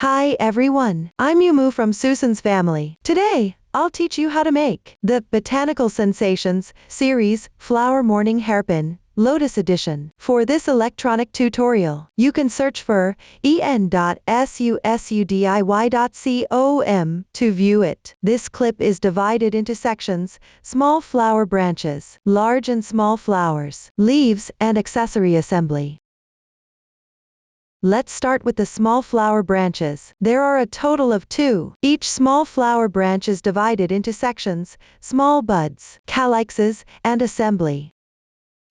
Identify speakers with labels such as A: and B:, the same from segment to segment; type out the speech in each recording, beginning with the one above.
A: Hi everyone, I'm Yumu from Susan's family. Today, I'll teach you how to make the Botanical Sensations series Flower Morning Hairpin Lotus Edition. For this electronic tutorial, you can search for en.susuddiy.com to view it. This clip is divided into sections: small flower branches, large and small flowers, leaves, and accessory assembly. Let's start with the small flower branches. There are a total of 2. Each small flower branch is divided into sections: small buds, calyxes, and assembly.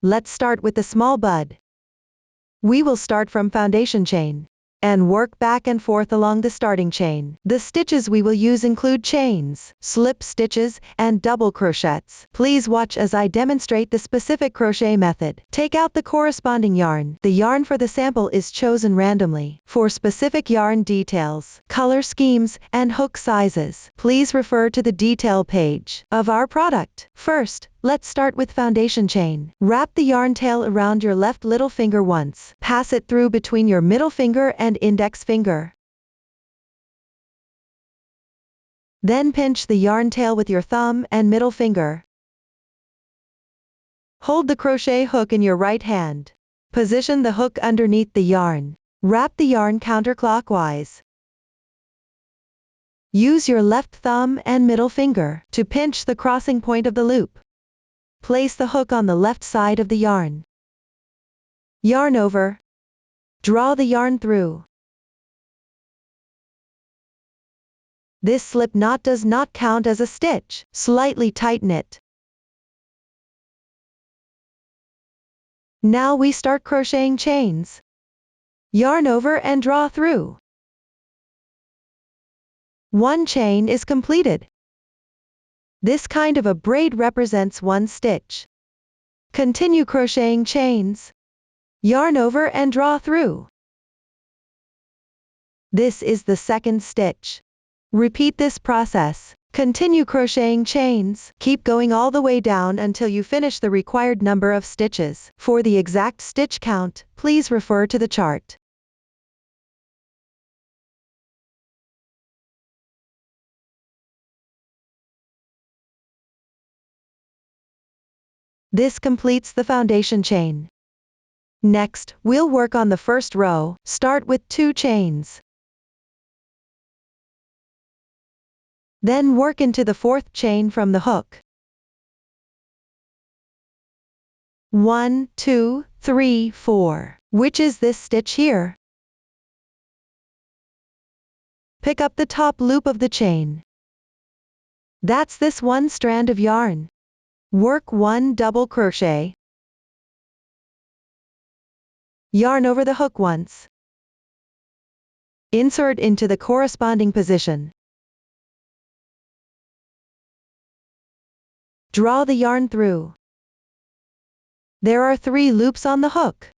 A: Let's start with the small bud. We will start from foundation chain and work back and forth along the starting chain. The stitches we will use include chains, slip stitches, and double crochets. Please watch as I demonstrate the specific crochet method. Take out the corresponding yarn. The yarn for the sample is chosen randomly. For specific yarn details, color schemes, and hook sizes, please refer to the detail page of our product. First, let's start with foundation chain. Wrap the yarn tail around your left little finger once. Pass it through between your middle finger and index finger. Then pinch the yarn tail with your thumb and middle finger. Hold the crochet hook in your right hand. Position the hook underneath the yarn. Wrap the yarn counterclockwise. Use your left thumb and middle finger to pinch the crossing point of the loop. Place the hook on the left side of the yarn. Yarn over. Draw the yarn through. This slip knot does not count as a stitch. Slightly tighten it. Now we start crocheting chains. Yarn over and draw through. One chain is completed. This kind of a braid represents one stitch. Continue crocheting chains. Yarn over and draw through. This is the second stitch. Repeat this process. Continue crocheting chains. Keep going all the way down until you finish the required number of stitches. For the exact stitch count, please refer to the chart. This completes the foundation chain. Next, we'll work on the first row. Start with 2 chains. Then work into the 4th chain from the hook. 1, 2, 3, 4. Which is this stitch here? Pick up the top loop of the chain. That's this one strand of yarn. Work 1 double crochet. Yarn over the hook once. Insert into the corresponding position. Draw the yarn through. There are 3 loops on the hook.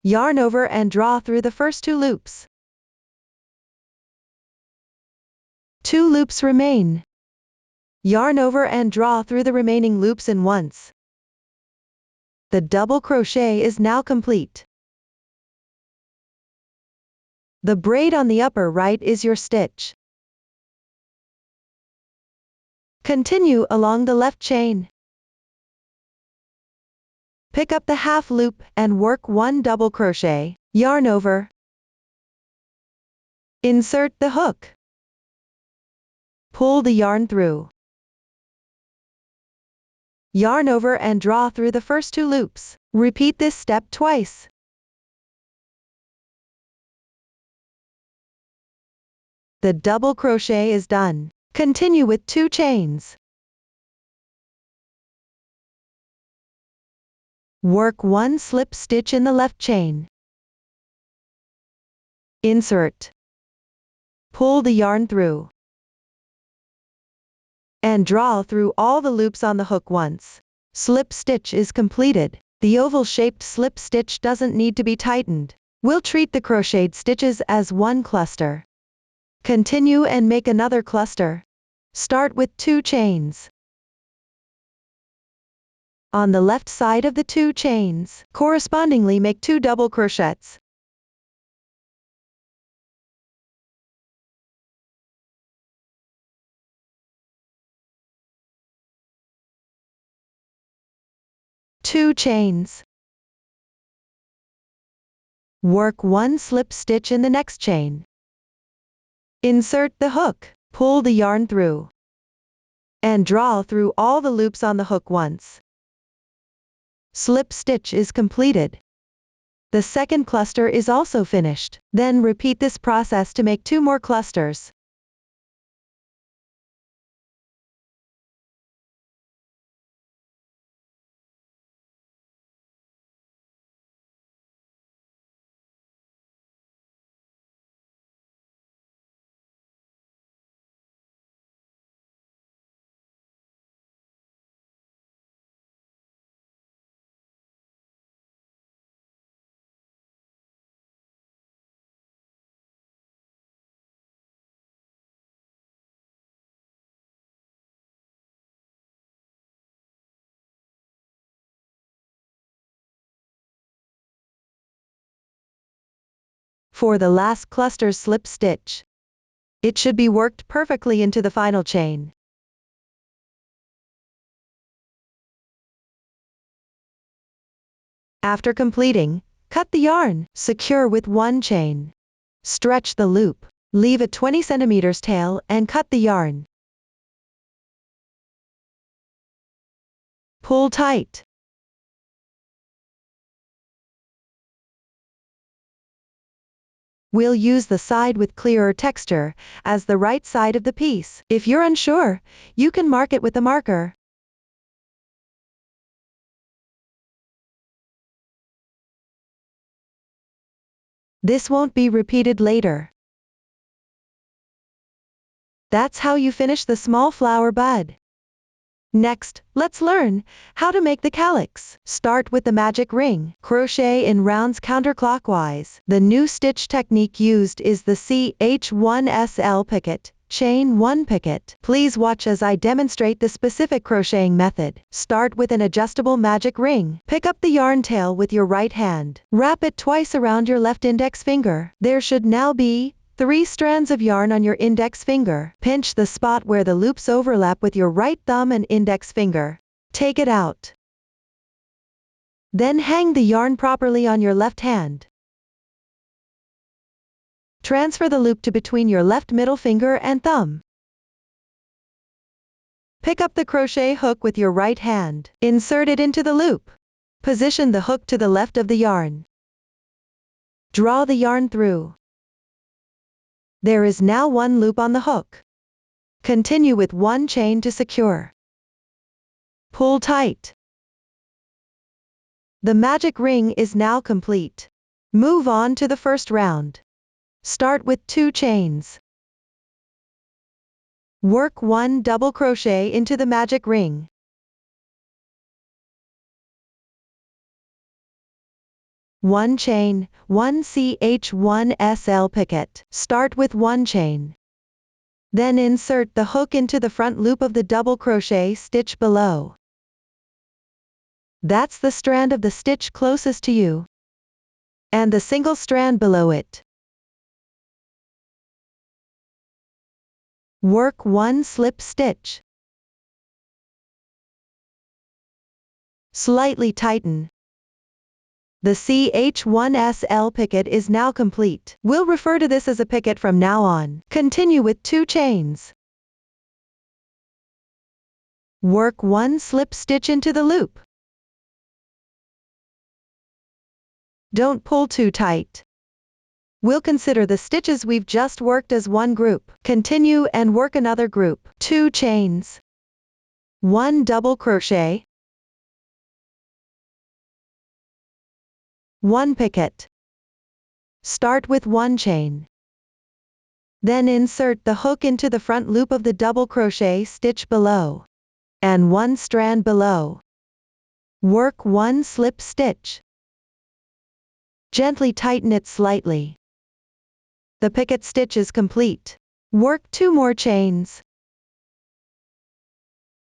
A: Yarn over and draw through the first 2 loops. 2 loops remain. Yarn over and draw through the remaining loops in once. The double crochet is now complete. The braid on the upper right is your stitch. Continue along the left chain. Pick up the half loop and work 1 double crochet. Yarn over. Insert the hook. Pull the yarn through. Yarn over and draw through the first 2 loops. Repeat this step twice. The double crochet is done. Continue with 2 chains. Work 1 slip stitch in the left chain. Insert. Pull the yarn through. And draw through all the loops on the hook once. Slip stitch is completed. The oval-shaped slip stitch doesn't need to be tightened. We'll treat the crocheted stitches as one cluster. Continue and make another cluster. Start with 2 chains. On the left side of the 2 chains, correspondingly make 2 double crochets. 2 chains. Work 1 slip stitch in the next chain. Insert the hook, pull the yarn through, and draw through all the loops on the hook once. Slip stitch is completed. The second cluster is also finished. Then repeat this process to make 2 more clusters. For the last cluster slip stitch, it should be worked perfectly into the final chain. After completing, cut the yarn, secure with 1 chain. Stretch the loop, leave a 20 cm tail and cut the yarn. Pull tight. We'll use the side with clearer texture as the right side of the piece. If you're unsure, you can mark it with a marker. This won't be repeated later. That's how you finish the small flower bud. Next, let's learn how to make the calyx. Start with the magic ring. Crochet in rounds counterclockwise. The new stitch technique used is the CH1SL picot, chain 1 picot. Please watch as I demonstrate the specific crocheting method. Start with an adjustable magic ring. Pick up the yarn tail with your right hand. Wrap it twice around your left index finger. There should now be 3 strands of yarn on your index finger. Pinch the spot where the loops overlap with your right thumb and index finger. Take it out. Then hang the yarn properly on your left hand. Transfer the loop to between your left middle finger and thumb. Pick up the crochet hook with your right hand. Insert it into the loop. Position the hook to the left of the yarn. Draw the yarn through. There is now 1 loop on the hook. Continue with 1 chain to secure. Pull tight. The magic ring is now complete. Move on to the first round. Start with 2 chains. Work 1 double crochet into the magic ring. One chain, 1 CH1SL picot. Start with 1 chain. Then insert the hook into the front loop of the double crochet stitch below. That's the strand of the stitch closest to you, and the single strand below it. Work 1 slip stitch. Slightly tighten. The CH1SL picot is now complete. We'll refer to this as a picot from now on. Continue with 2 chains. Work 1 slip stitch into the loop. Don't pull too tight. We'll consider the stitches we've just worked as one group. Continue and work another group. 2 chains. 1 double crochet. 1 picot. Start with 1 chain. Then insert the hook into the front loop of the double crochet stitch below, and 1 strand below. Work 1 slip stitch. Gently tighten it slightly. The picot stitch is complete. Work 2 more chains.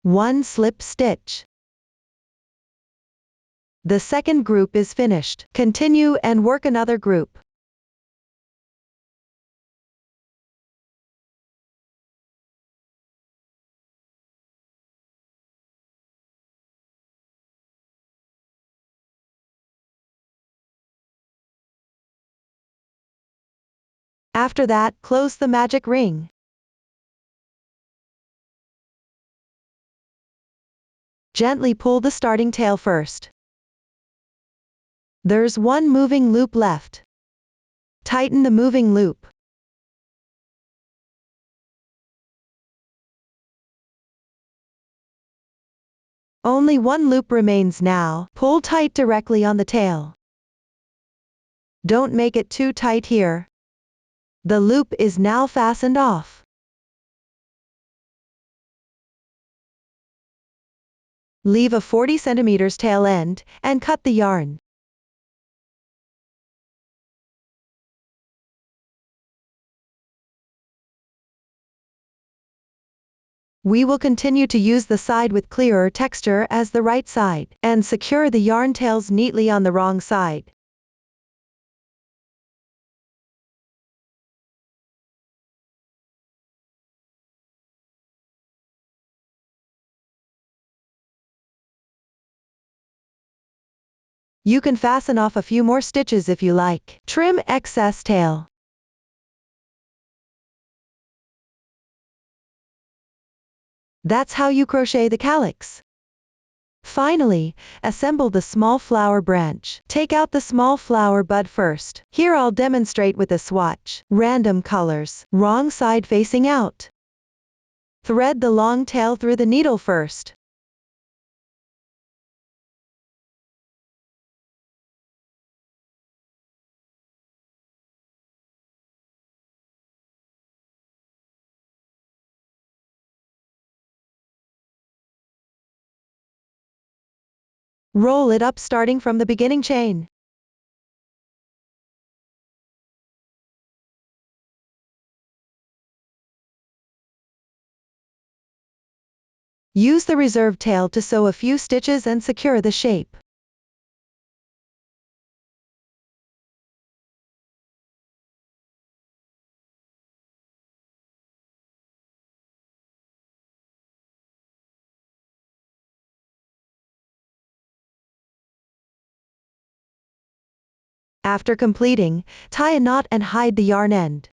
A: 1 slip stitch. The second group is finished. Continue and work another group. After that, close the magic ring. Gently pull the starting tail first. There's one moving loop left. Tighten the moving loop. Only one loop remains now. Pull tight directly on the tail. Don't make it too tight here. The loop is now fastened off. Leave a 40 cm tail end, and cut the yarn. We will continue to use the side with clearer texture as the right side, and secure the yarn tails neatly on the wrong side. You can fasten off a few more stitches if you like. Trim excess tail. That's how you crochet the calyx. Finally, assemble the small flower branch. Take out the small flower bud first. Here I'll demonstrate with a swatch. Random colors. Wrong side facing out. Thread the long tail through the needle first. Roll it up starting from the beginning chain. Use the reserved tail to sew a few stitches and secure the shape. After completing, tie a knot and hide the yarn end.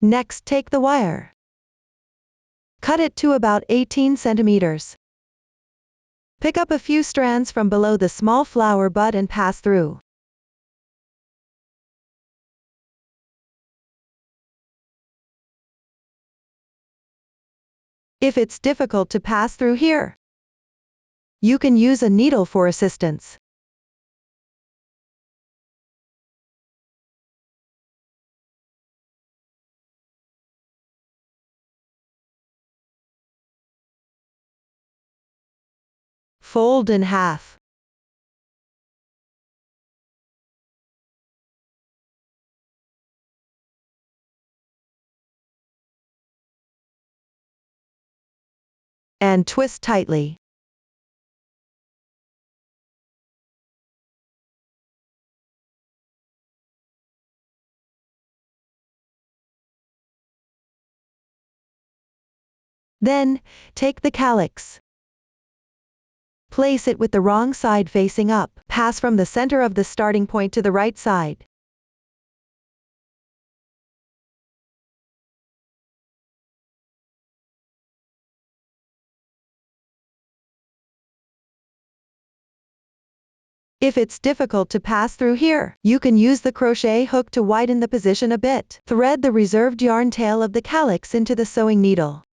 A: Next, take the wire. Cut it to about 18 centimeters. Pick up a few strands from below the small flower bud and pass through. If it's difficult to pass through here, you can use a needle for assistance. Fold in half. And twist tightly. Then, take the calyx. Place it with the wrong side facing up. Pass from the center of the starting point to the right side. If it's difficult to pass through here, you can use the crochet hook to widen the position a bit. Thread the reserved yarn tail of the calyx into the sewing needle.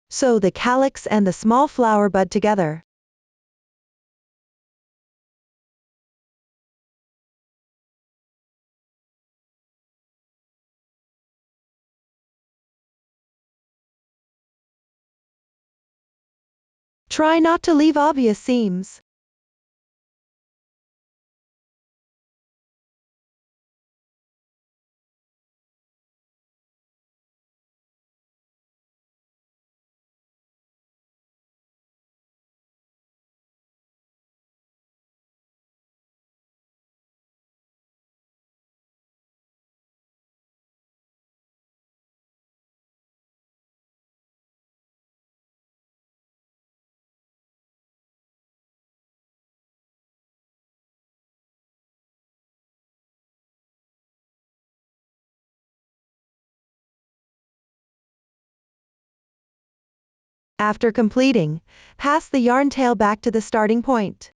A: Sew the calyx and the small flower bud together. Try not to leave obvious seams. After completing, pass the yarn tail back to the starting point.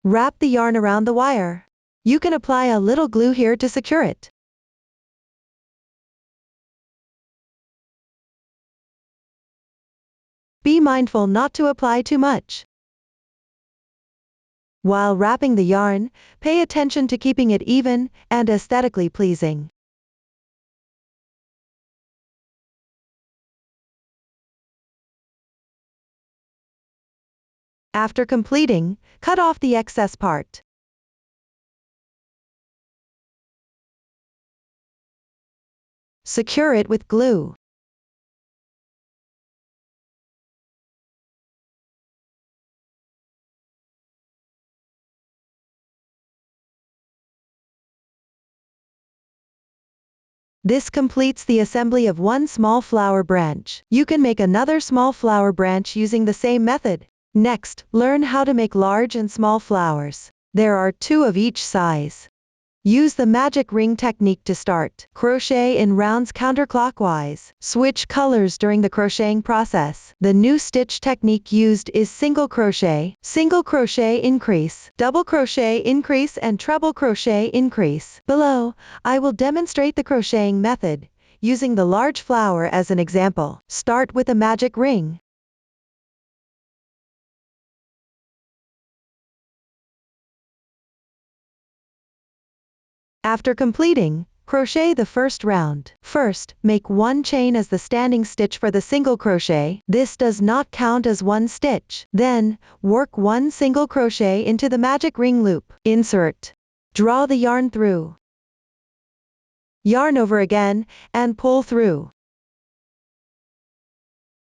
A: Wrap the yarn around the wire. You can apply a little glue here to secure it. Be mindful not to apply too much. While wrapping the yarn, pay attention to keeping it even and aesthetically pleasing. After completing, cut off the excess part. Secure it with glue. This completes the assembly of one small flower branch. You can make another small flower branch using the same method. Next, learn how to make large and small flowers. There are 2 of each size. Use the magic ring technique to start. Crochet in rounds counterclockwise. Switch colors during the crocheting process. The new stitch technique used is single crochet increase, double crochet increase and treble crochet increase. Below, I will demonstrate the crocheting method, using the large flower as an example. Start with a magic ring. After completing, crochet the first round. First, make 1 chain as the standing stitch for the single crochet. This does not count as 1 stitch. Then, work 1 single crochet into the magic ring loop. Insert. Draw the yarn through. Yarn over again, and pull through.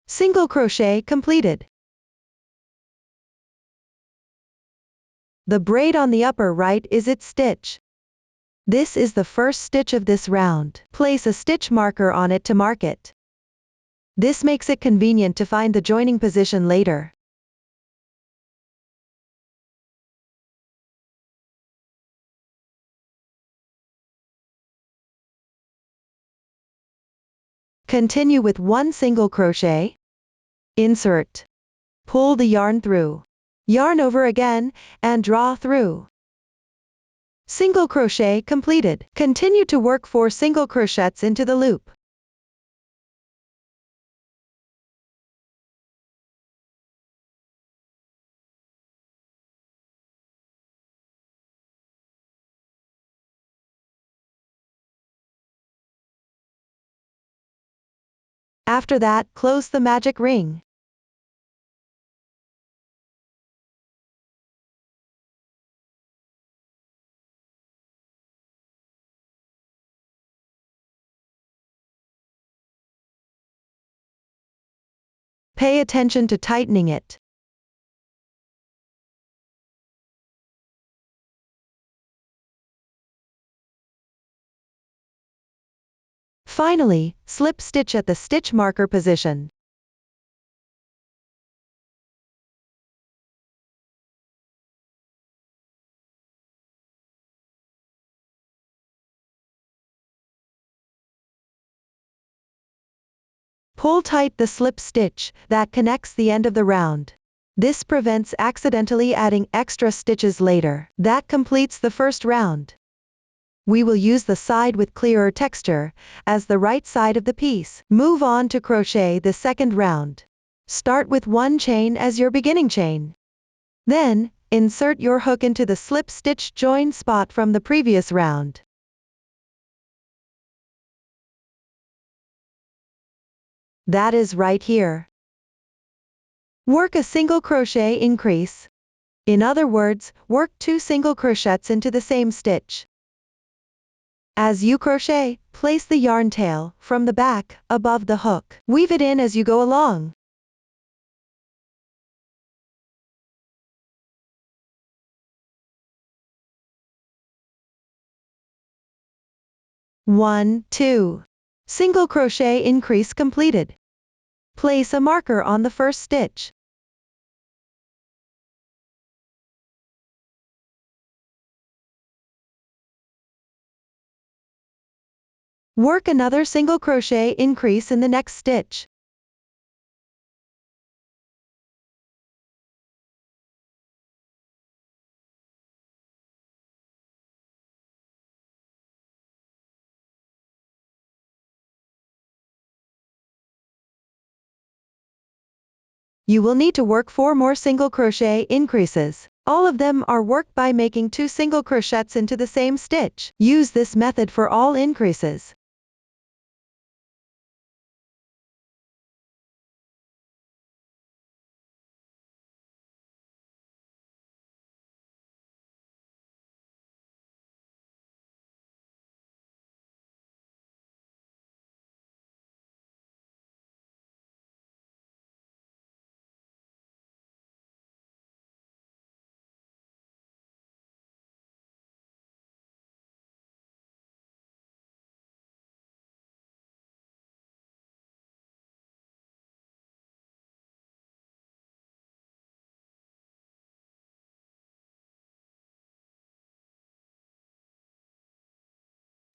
A: Single crochet completed. The braid on the upper right is its stitch. This is the first stitch of this round. Place a stitch marker on it to mark it. This makes it convenient to find the joining position later. Continue with 1 single crochet. Insert. Pull the yarn through. Yarn over again, and draw through. Single crochet completed. Continue to work 4 single crochets into the loop. After that, close the magic ring. Pay attention to tightening it. Finally, slip stitch at the stitch marker position. Pull tight the slip stitch that connects the end of the round. This prevents accidentally adding extra stitches later. That completes the first round. We will use the side with clearer texture as the right side of the piece. Move on to crochet the second round. Start with 1 chain as your beginning chain. Then, Insert your hook into the slip stitch join spot from the previous round. That is right here. Work a single crochet increase. In other words, work 2 single crochets into the same stitch. As you crochet, place the yarn tail, from the back, above the hook. Weave it in as you go along. One, 2. Single crochet increase completed. Place a marker on the first stitch. Work another single crochet increase in the next stitch. You will need to work 4 more single crochet increases. All of them are worked by making 2 single crochets into the same stitch. Use this method for all increases.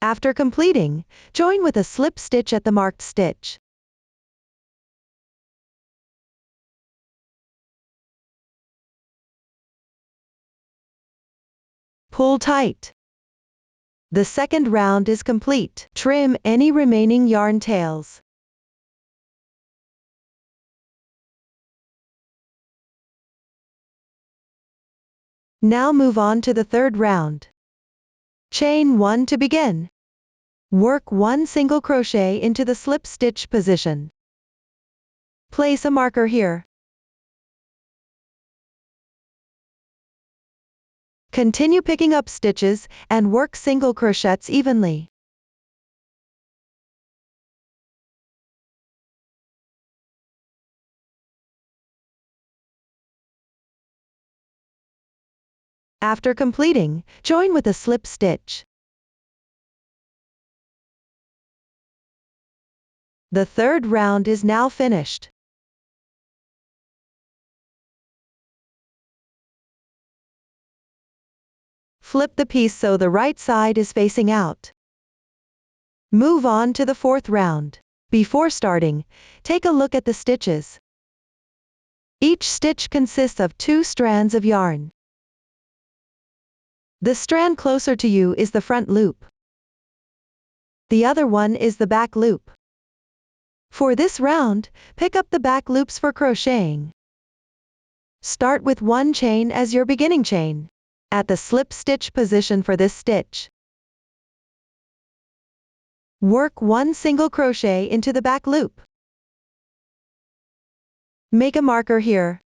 A: After completing, join with a slip stitch at the marked stitch. Pull tight. The second round is complete. Trim any remaining yarn tails. Now move on to the third round. Chain 1 to begin. Work 1 single crochet into the slip stitch position. Place a marker here. Continue picking up stitches and work single crochets evenly. After completing, join with a slip stitch. The third round is now finished. Flip the piece so the right side is facing out. Move on to the fourth round. Before starting, take a look at the stitches. Each stitch consists of 2 strands of yarn. The strand closer to you is the front loop. The other one is the back loop. For this round, pick up the back loops for crocheting. Start with 1 chain as your beginning chain, at the slip stitch position for this stitch. Work 1 single crochet into the back loop. Make a marker here.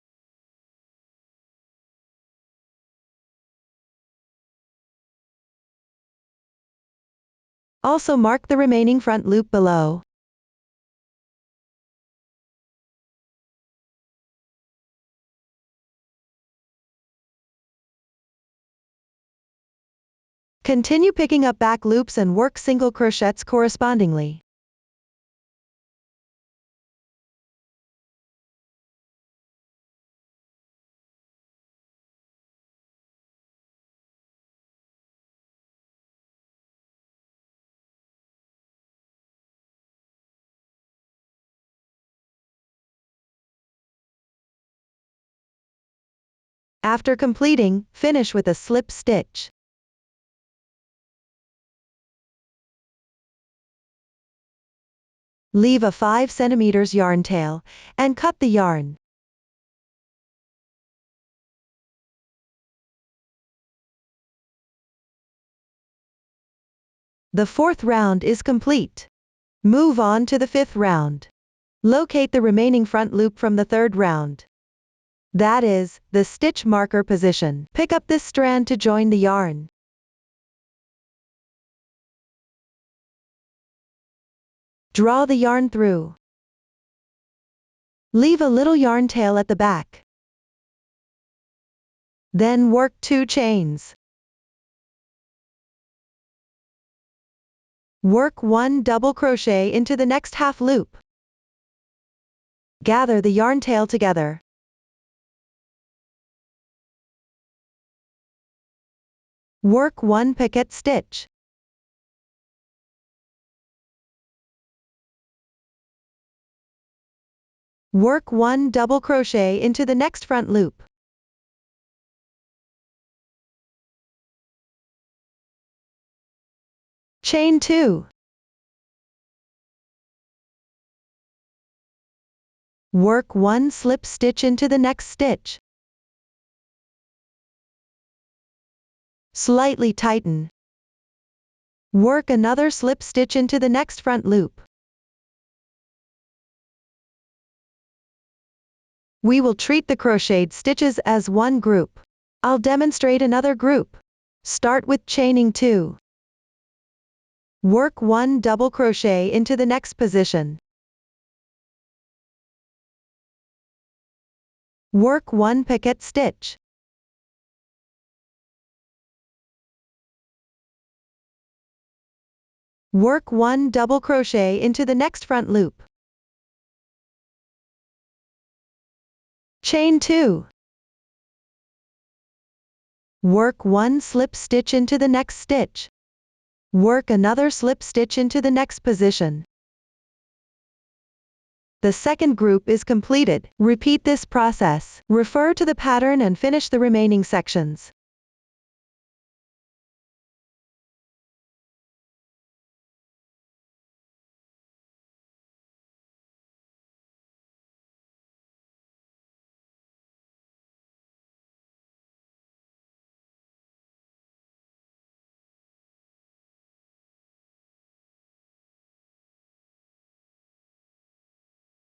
A: Also mark the remaining front loop below. Continue picking up back loops and work single crochets correspondingly. After completing, finish with a slip stitch. Leave a 5 cm yarn tail, and cut the yarn. The fourth round is complete. Move on to the fifth round. Locate the remaining front loop from the third round. That is, the stitch marker position. Pick up this strand to join the yarn. Draw the yarn through. Leave a little yarn tail at the back. Then work 2 chains. Work 1 double crochet into the next half loop. Gather the yarn tail together. Work 1 picket stitch. Work 1 double crochet into the next front loop. Chain 2. Work 1 slip stitch into the next stitch. Slightly tighten. Work another slip stitch into the next front loop. We will treat the crocheted stitches as one group. I'll demonstrate another group. Start with chaining 2. Work 1 double crochet into the next position. Work 1 picket stitch. Work 1 double crochet into the next front loop. Chain 2. Work 1 slip stitch into the next stitch. Work another slip stitch into the next position. The second group is completed. Repeat this process. Refer to the pattern and finish the remaining sections.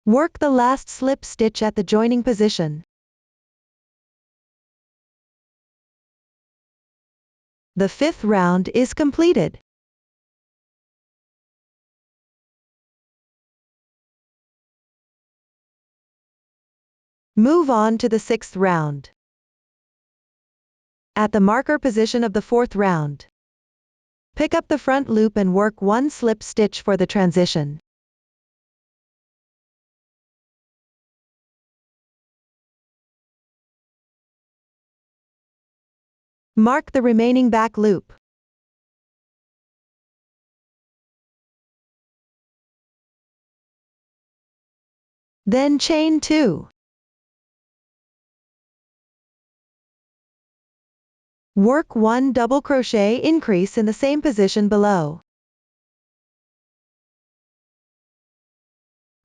A: Work the last slip stitch at the joining position. The fifth round is completed. Move on to the sixth round. At the marker position of the fourth round, pick up the front loop and work 1 slip stitch for the transition. Mark the remaining back loop. Then chain 2. Work 1 double crochet increase in the same position below.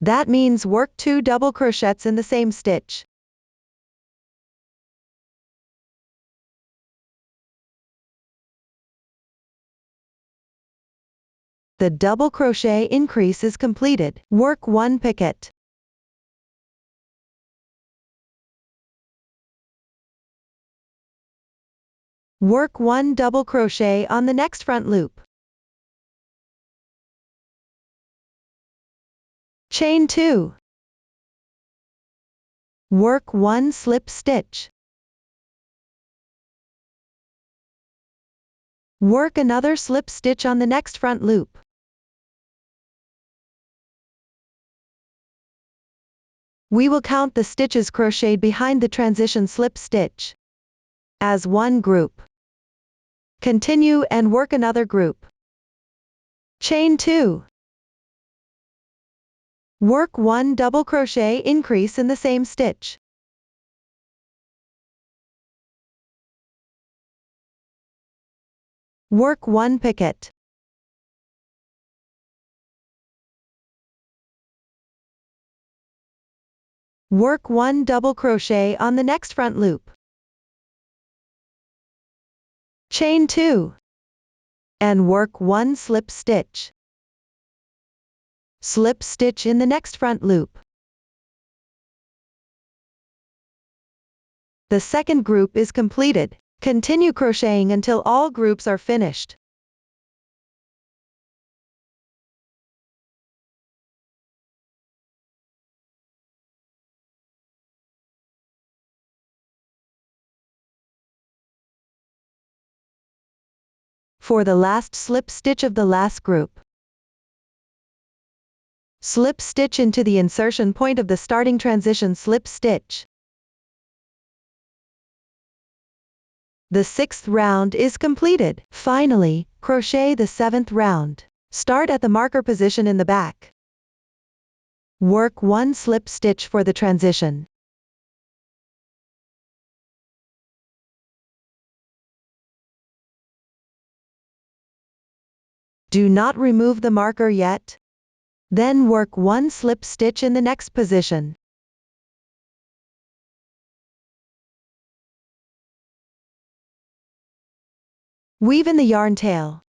A: That means work 2 double crochets in the same stitch. The double crochet increase is completed. Work 1 picket. Work 1 double crochet on the next front loop. Chain 2. Work 1 slip stitch. Work another slip stitch on the next front loop. We will count the stitches crocheted behind the transition slip stitch as one group. Continue and work another group. Chain 2. Work 1 double crochet increase in the same stitch. Work 1 picket. Work 1 double crochet on the next front loop. Chain 2. and work 1 slip stitch. Slip stitch in the next front loop. The second group is completed. Continue crocheting until all groups are finished. For the last slip stitch of the last group, slip stitch into the insertion point of the starting transition slip stitch. The 6th round is completed. Finally, crochet the 7th round. Start at the marker position in the back. Work 1 slip stitch for the transition. Do not remove the marker yet. Then work 1 slip stitch in the next position. Weave in the yarn tail.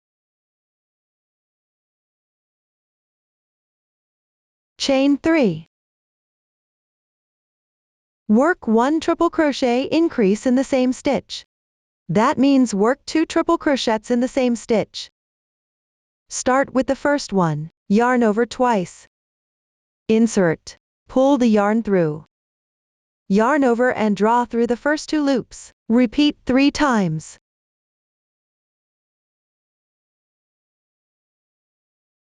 A: Chain 3. Work 1 triple crochet increase in the same stitch. That means work 2 triple crochets in the same stitch. Start with the first one. Yarn over twice. Insert. Pull the yarn through. Yarn over and draw through the first 2 loops. Repeat 3 times.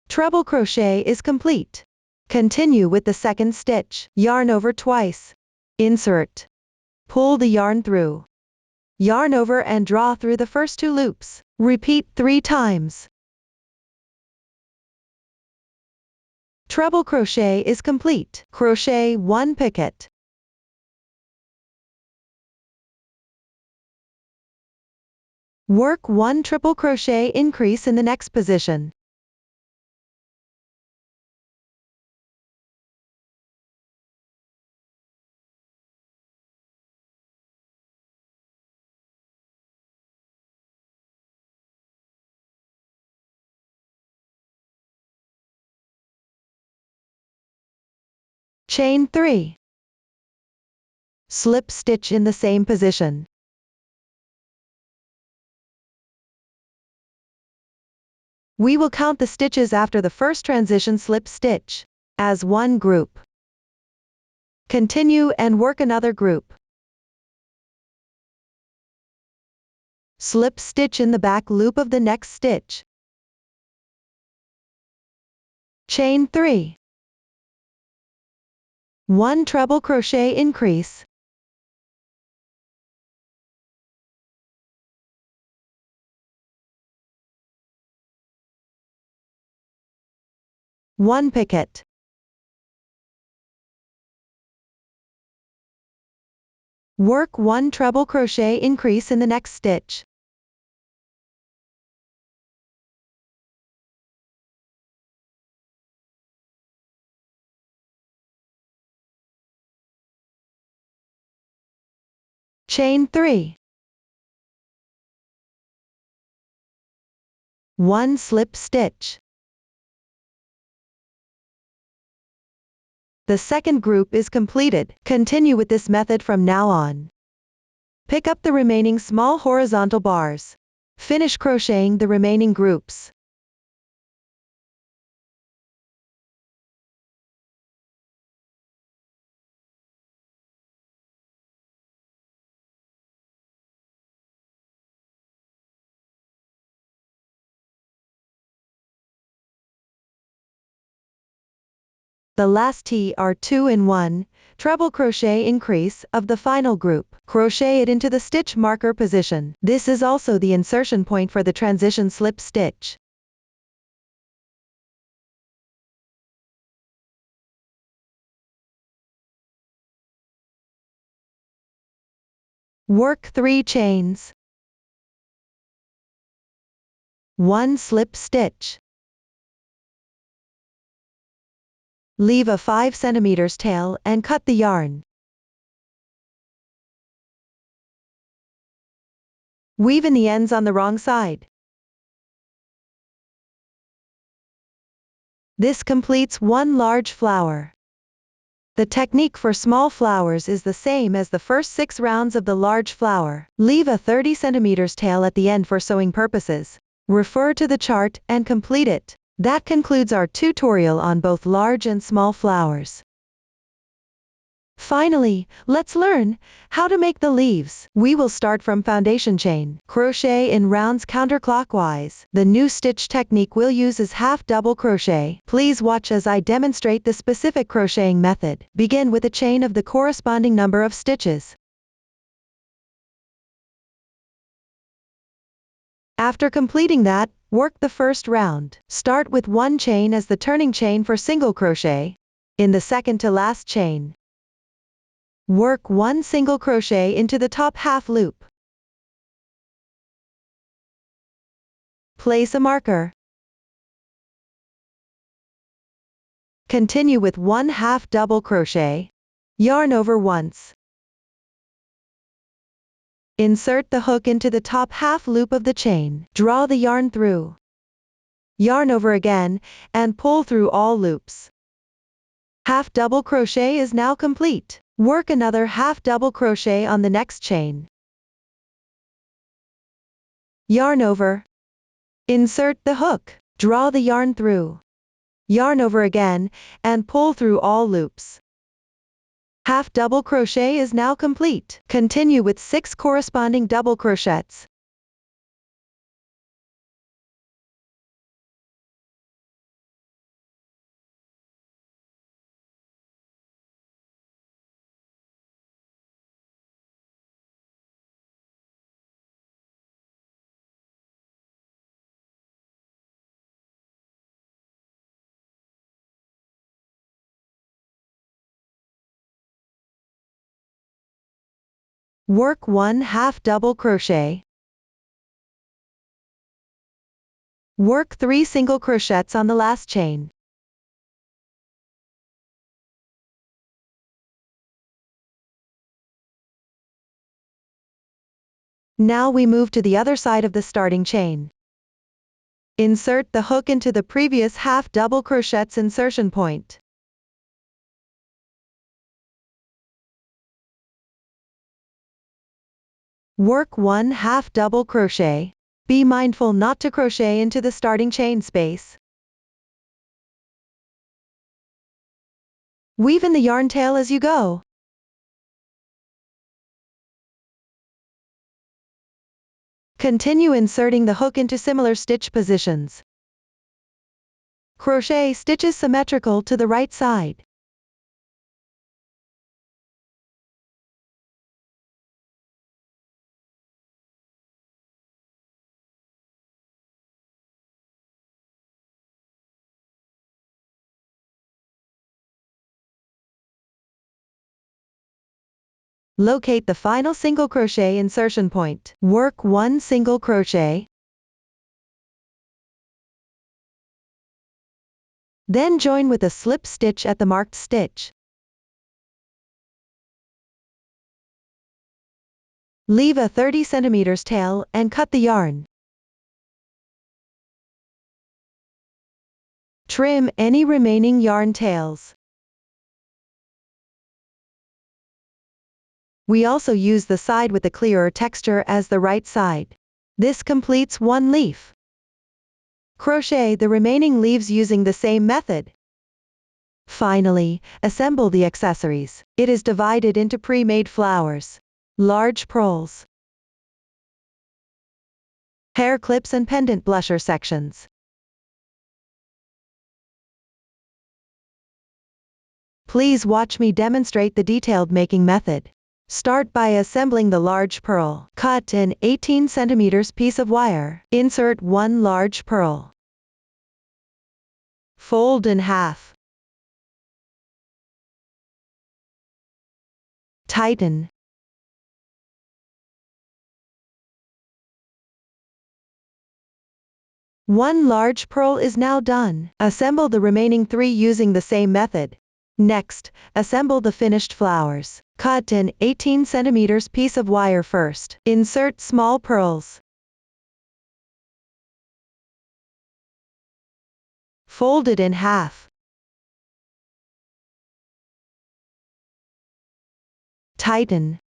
A: Treble crochet is complete. Continue with the second stitch. Yarn over twice. Insert. Pull the yarn through. Yarn over and draw through the first 2 loops. Repeat 3 times. Treble crochet is complete. Crochet 1 picot. Work 1 triple crochet increase in the next position. Chain 3. Slip stitch in the same position. We will count the stitches after the first transition slip stitch as one group. Continue and work another group. Slip stitch in the back loop of the next stitch. Chain 3. 1 treble crochet increase. One picot. Work 1 treble crochet increase in the next stitch. Chain 3. 1 slip stitch. The second group is completed. Continue with this method from now on. Pick up the remaining small horizontal bars. Finish crocheting the remaining groups. The last T are 2 in 1, treble crochet increase of the final group. Crochet it into the stitch marker position. This is also the insertion point for the transition slip stitch. Work 3 chains. 1 slip stitch. Leave a 5 cm tail and cut the yarn. Weave in the ends on the wrong side. This completes one large flower. The technique for small flowers is the same as the first 6 rounds of the large flower. Leave a 30 cm tail at the end for sewing purposes. Refer to the chart and complete it. That concludes our tutorial on both large and small flowers. Finally, let's learn how to make the leaves. We will start from foundation chain. Crochet in rounds counterclockwise. The new stitch technique we'll use is half double crochet. Please watch as I demonstrate the specific crocheting method. Begin with a chain of the corresponding number of stitches. After completing that, work the first round. Start with 1 chain as the turning chain for single crochet. In the second to last chain, work 1 single crochet into the top half loop. Place a marker. Continue with 1 half double crochet. Yarn over once. Insert the hook into the top half loop of the chain. Draw the yarn through. Yarn over again, and pull through all loops. Half double crochet is now complete. Work another half double crochet on the next chain. Yarn over. Insert the hook. Draw the yarn through. Yarn over again, and pull through all loops. Half double crochet is now complete. Continue with 6 corresponding double crochets. Work 1 half double crochet. Work 3 single crochets on the last chain. Now we move to the other side of the starting chain. Insert the hook into the previous half double crochet's insertion point. Work 1 half double crochet. Be mindful not to crochet into the starting chain space. Weave in the yarn tail as you go. Continue inserting the hook into similar stitch positions. Crochet stitches symmetrical to the right side. Locate the final single crochet insertion point. Work 1 single crochet. Then join with a slip stitch at the marked stitch. Leave a 30 cm tail and cut the yarn. Trim any remaining yarn tails. We also use the side with the clearer texture as the right side. This completes one leaf. Crochet the remaining leaves using the same method. Finally, assemble the accessories. It is divided into pre-made flowers, large pearls, hair clips and pendant blusher sections. Please watch me demonstrate the detailed making method. Start by assembling the large pearl. Cut an 18 cm piece of wire. Insert 1 large pearl. Fold in half. Tighten. One large pearl is now done. Assemble the remaining 3 using the same method. Next, assemble the finished flowers. Cut an 18 cm piece of wire first. Insert small pearls. Fold it in half. Tighten.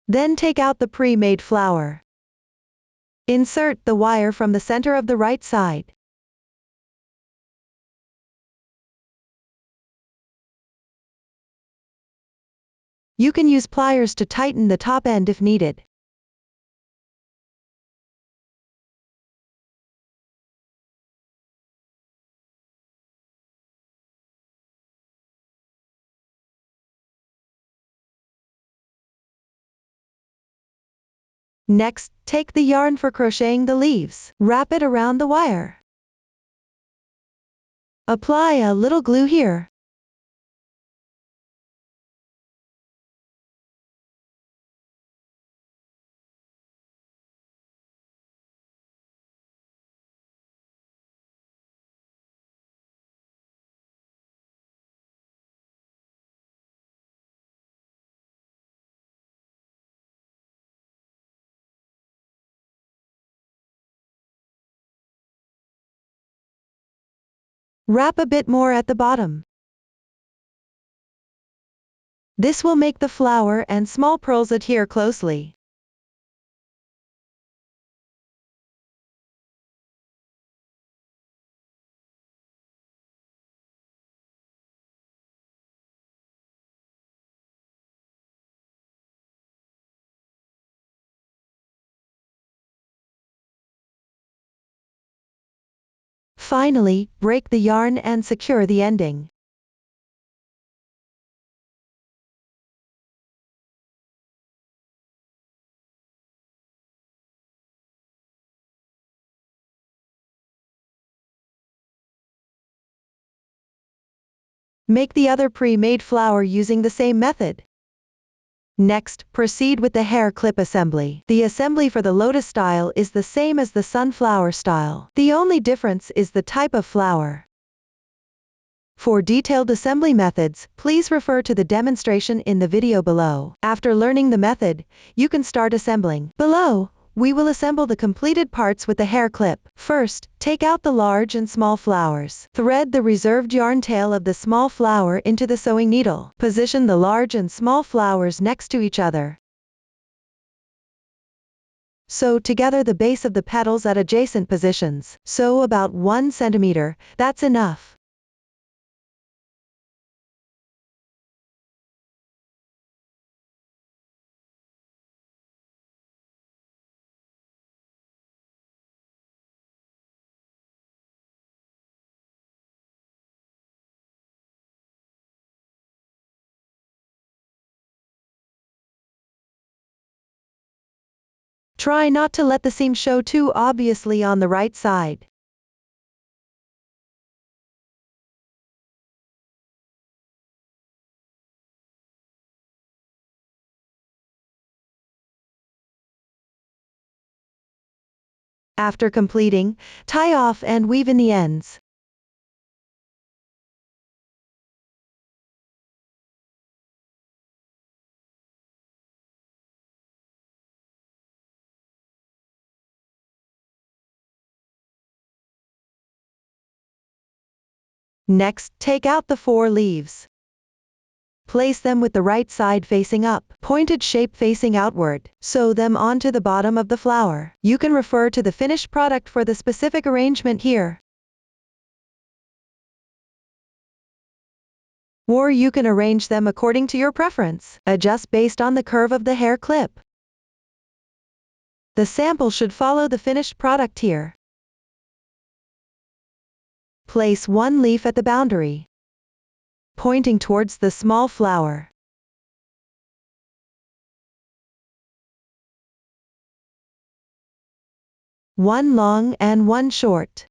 A: Then take out the pre-made flower. Insert the wire from the center of the right side. You can use pliers to tighten the top end if needed. Next, take the yarn for crocheting the leaves. Wrap it around the wire. Apply a little glue here. Wrap a bit more at the bottom. This will make the flower and small pearls adhere closely. Finally, break the yarn and secure the ending. Make the other pre-made flower using the same method. Next, proceed with the hair clip assembly. The assembly for the lotus style is the same as the sunflower style. The only difference is the type of flower. For detailed assembly methods, please refer to the demonstration in the video below. After learning the method, you can start assembling. Below, we will assemble the completed parts with the hair clip. First, take out the large and small flowers. Thread the reserved yarn tail of the small flower into the sewing needle. Position the large and small flowers next to each other. Sew together the base of the petals at adjacent positions. Sew about 1 centimeter, that's enough. Try not to let the seam show too obviously on the right side. After completing, tie off and weave in the ends. Next, take out the 4 leaves. Place them with the right side facing up, pointed shape facing outward. Sew them onto the bottom of the flower. You can refer to the finished product for the specific arrangement here. Or you can arrange them according to your preference. Adjust based on the curve of the hair clip. The sample should follow the finished product here. Place 1 leaf at the boundary, pointing towards the small flower. One long and one short.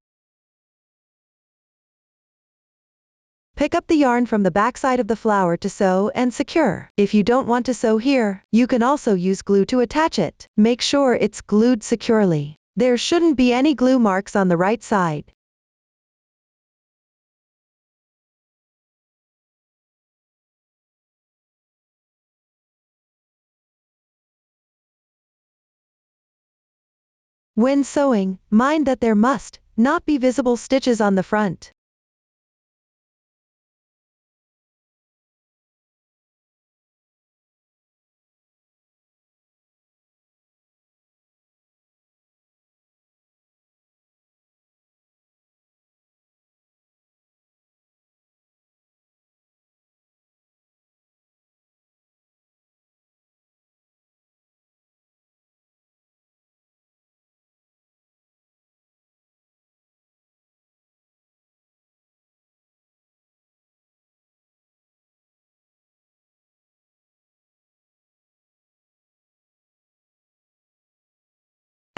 A: Pick up the yarn from the backside of the flower to sew and secure. If you don't want to sew here, you can also use glue to attach it. Make sure it's glued securely. There shouldn't be any glue marks on the right side. When sewing, mind that there must not be visible stitches on the front.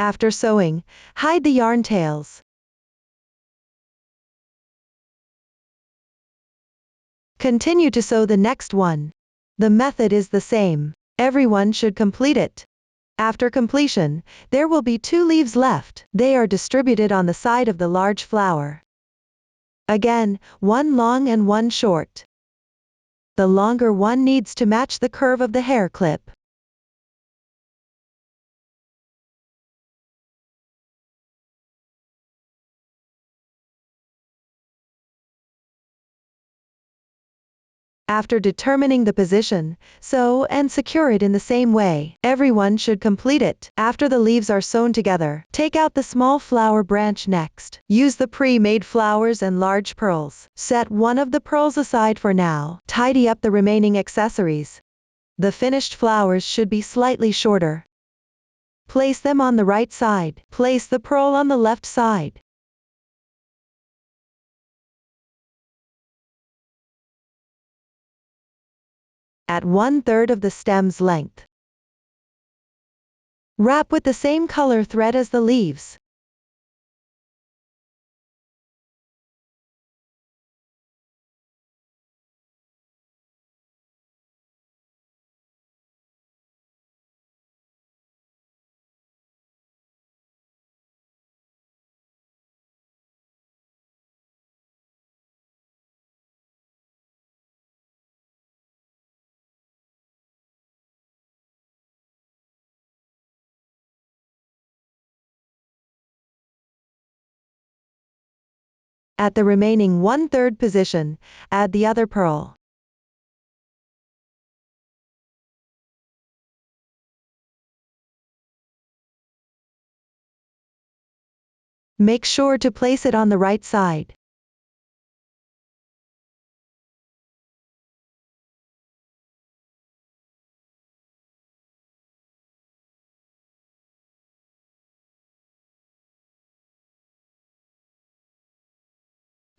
A: After sewing, hide the yarn tails. Continue to sew the next one. The method is the same. Everyone should complete it. After completion, there will be 2 leaves left. They are distributed on the side of the large flower. Again, one long and one short. The longer one needs to match the curve of the hair clip. After determining the position, sew and secure it in the same way. Everyone should complete it. After the leaves are sewn together, take out the small flower branch next. Use the pre-made flowers and large pearls. Set one of the pearls aside for now. Tidy up the remaining accessories. The finished flowers should be slightly shorter. Place them on the right side. Place the pearl on the left side. At 1/3 of the stem's length. Wrap with the same color thread as the leaves. At the remaining 1/3 position, add the other pearl. Make sure to place it on the right side.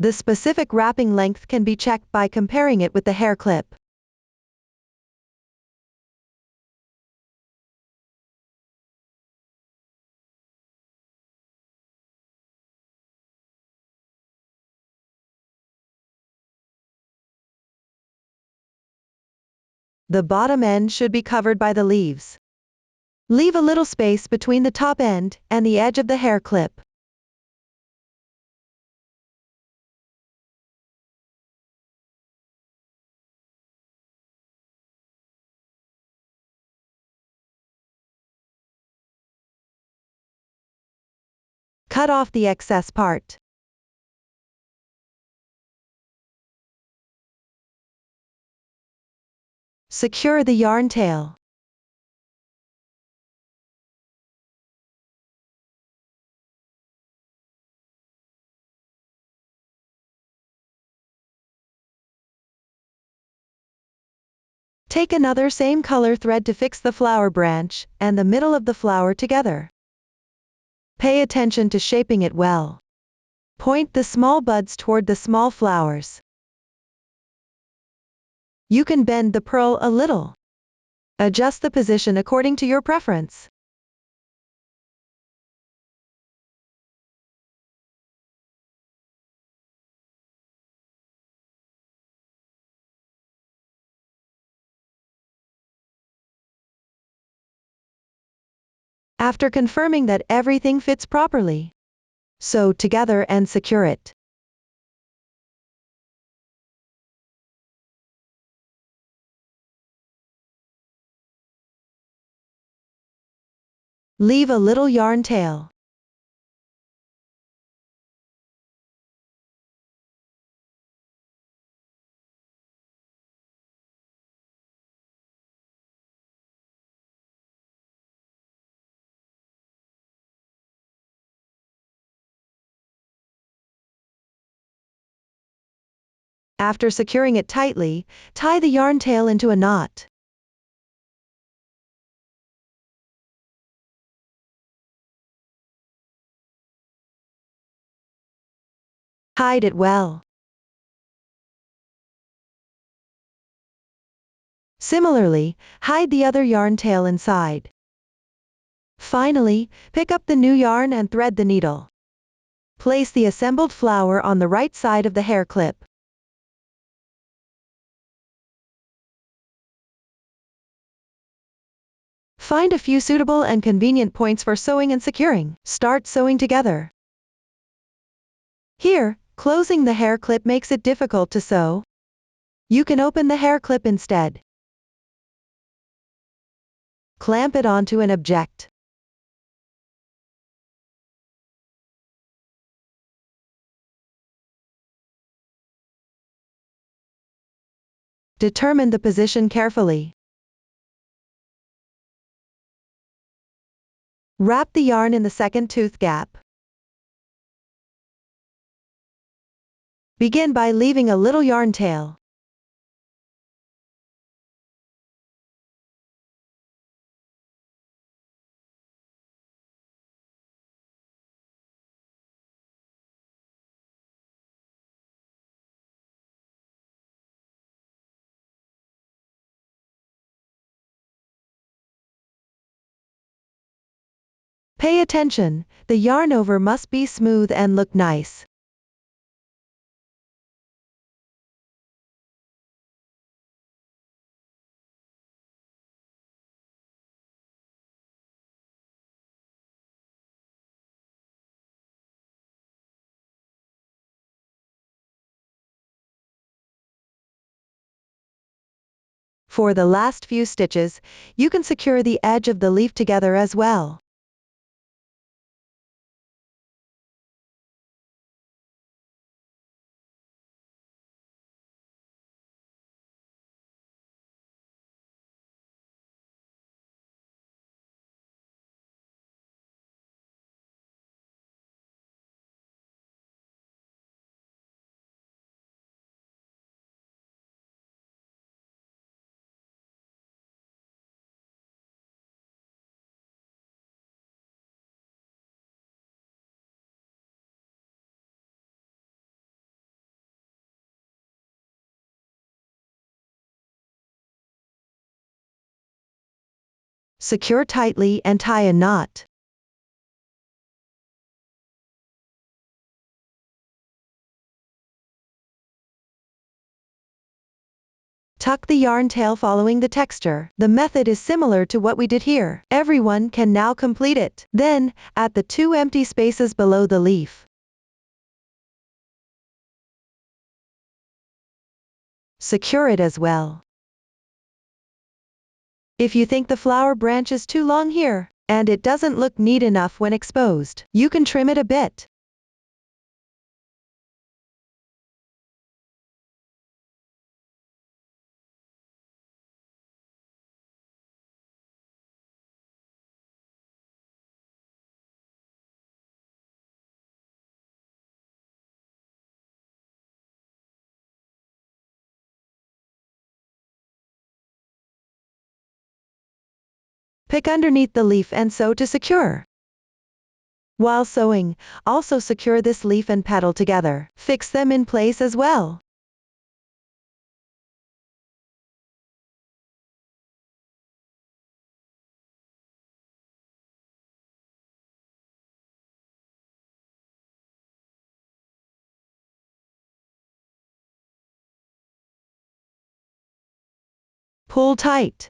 A: The specific wrapping length can be checked by comparing it with the hair clip. The bottom end should be covered by the leaves. Leave a little space between the top end and the edge of the hair clip. Cut off the excess part. Secure the yarn tail. Take another same color thread to fix the flower branch and the middle of the flower together. Pay attention to shaping it well. Point the small buds toward the small flowers. You can bend the pearl a little. Adjust the position according to your preference. After confirming that everything fits properly, sew together and secure it. Leave a little yarn tail. After securing it tightly, tie the yarn tail into a knot. Hide it well. Similarly, hide the other yarn tail inside. Finally, pick up the new yarn and thread the needle. Place the assembled flower on the right side of the hair clip. Find a few suitable and convenient points for sewing and securing. Start sewing together. Here, closing the hair clip makes it difficult to sew. You can open the hair clip instead. Clamp it onto an object. Determine the position carefully. Wrap the yarn in the second tooth gap. Begin by leaving a little yarn tail. Pay attention, the yarn over must be smooth and look nice. For the last few stitches, you can secure the edge of the leaf together as well. Secure tightly and tie a knot. Tuck the yarn tail following the texture. The method is similar to what we did here. Everyone can now complete it. Then, at the two empty spaces below the leaf, secure it as well. If you think the flower branch is too long here, and it doesn't look neat enough when exposed, you can trim it a bit. Pick underneath the leaf and sew to secure. While sewing, also secure this leaf and petal together. Fix them in place as well. Pull tight.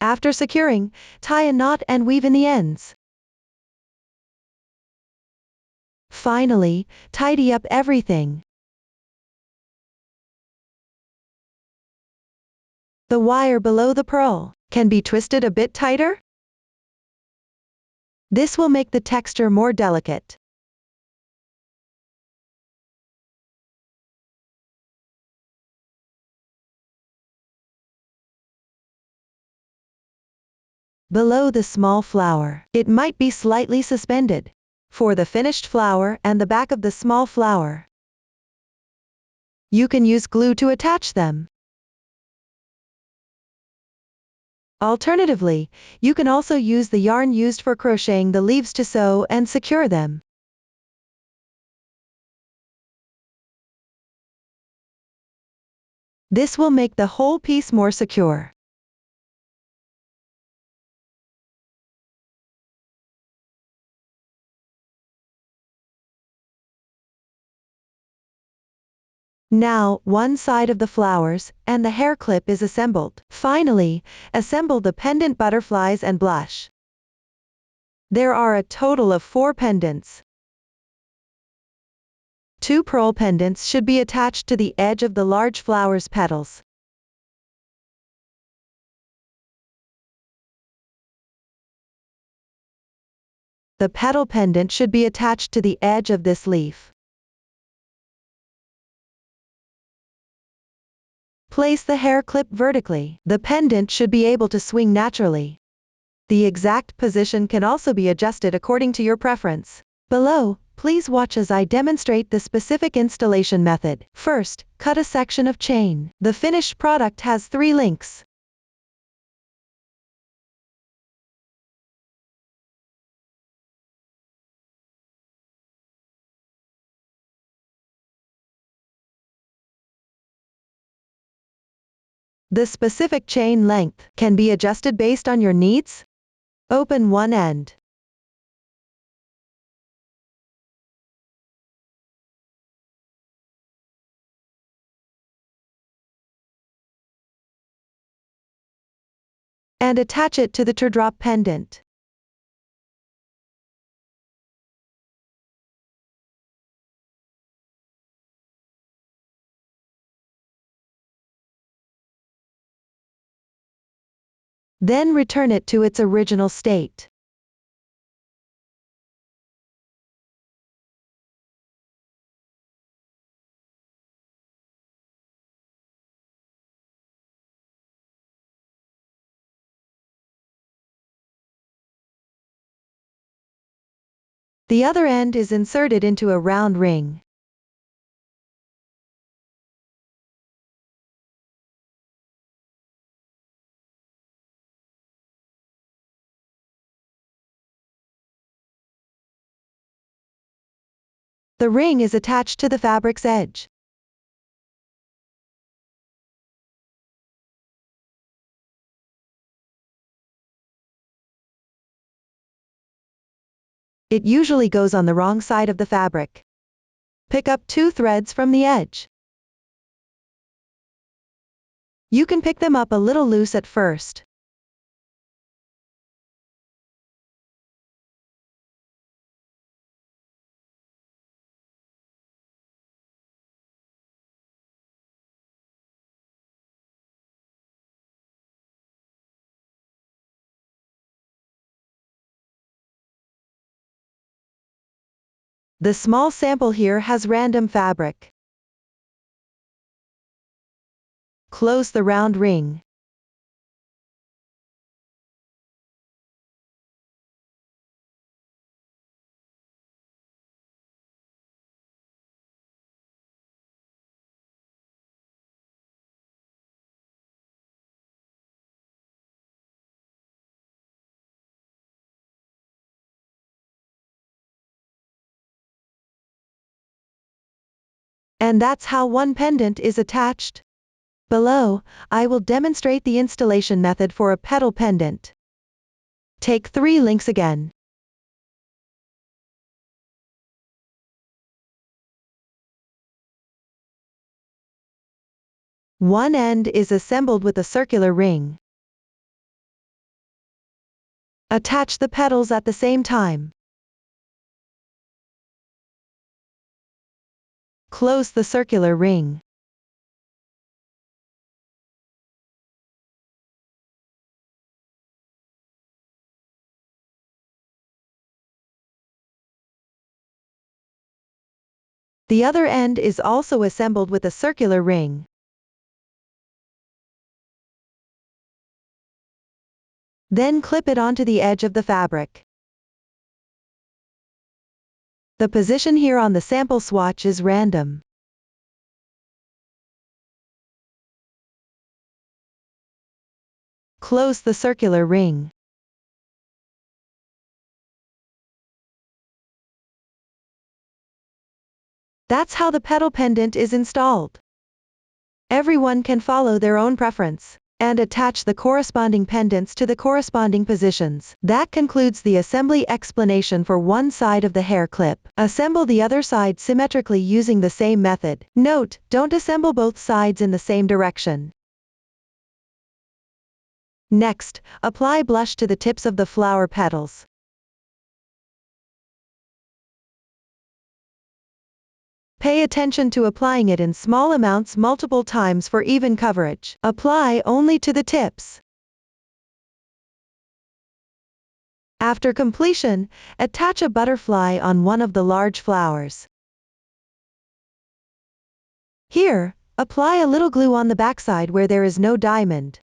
A: After securing, tie a knot and weave in the ends. Finally, tidy up everything. The wire below the pearl can be twisted a bit tighter. This will make the texture more delicate. Below the small flower, it might be slightly suspended. For the finished flower and the back of the small flower, you can use glue to attach them. Alternatively, you can also use the yarn used for crocheting the leaves to sew and secure them. This will make the whole piece more secure. Now, one side of the flowers and the hair clip is assembled. Finally, assemble the pendant butterflies and blush. There are a total of 4 pendants. 2 pearl pendants should be attached to the edge of the large flower's petals. The petal pendant should be attached to the edge of this leaf. Place the hair clip vertically. The pendant should be able to swing naturally. The exact position can also be adjusted according to your preference. Below, please watch as I demonstrate the specific installation method. First, cut a section of chain. The finished product has 3 links. The specific chain length can be adjusted based on your needs. Open one end. And attach it to the teardrop pendant. Then return it to its original state. The other end is inserted into a round ring. The ring is attached to the fabric's edge. It usually goes on the wrong side of the fabric. Pick up 2 threads from the edge. You can pick them up a little loose at first. The small sample here has random fabric. Close the round ring. And that's how one pendant is attached. Below, I will demonstrate the installation method for a petal pendant. Take 3 links again. One end is assembled with a circular ring. Attach the petals at the same time. Close the circular ring. The other end is also assembled with a circular ring. Then clip it onto the edge of the fabric. The position here on the sample swatch is random. Close the circular ring. That's how the petal pendant is installed. Everyone can follow their own preference and attach the corresponding pendants to the corresponding positions. That concludes the assembly explanation for one side of the hair clip. Assemble the other side symmetrically using the same method. Note, don't assemble both sides in the same direction. Next, apply blush to the tips of the flower petals. Pay attention to applying it in small amounts multiple times for even coverage. Apply only to the tips. After completion, attach a butterfly on one of the large flowers. Here, apply a little glue on the backside where there is no diamond.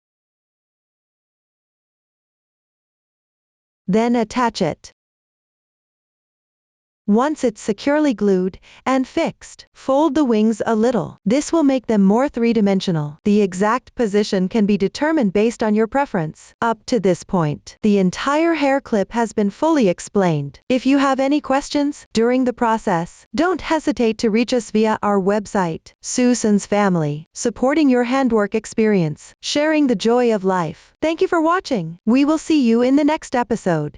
A: Then attach it. Once it's securely glued and fixed, fold the wings a little. This will make them more three-dimensional. The exact position can be determined based on your preference. Up to this point, the entire hair clip has been fully explained. If you have any questions during the process, don't hesitate to reach us via our website. Susan's Family, supporting your handwork experience, sharing the joy of life. Thank you for watching. We will see you in the next episode.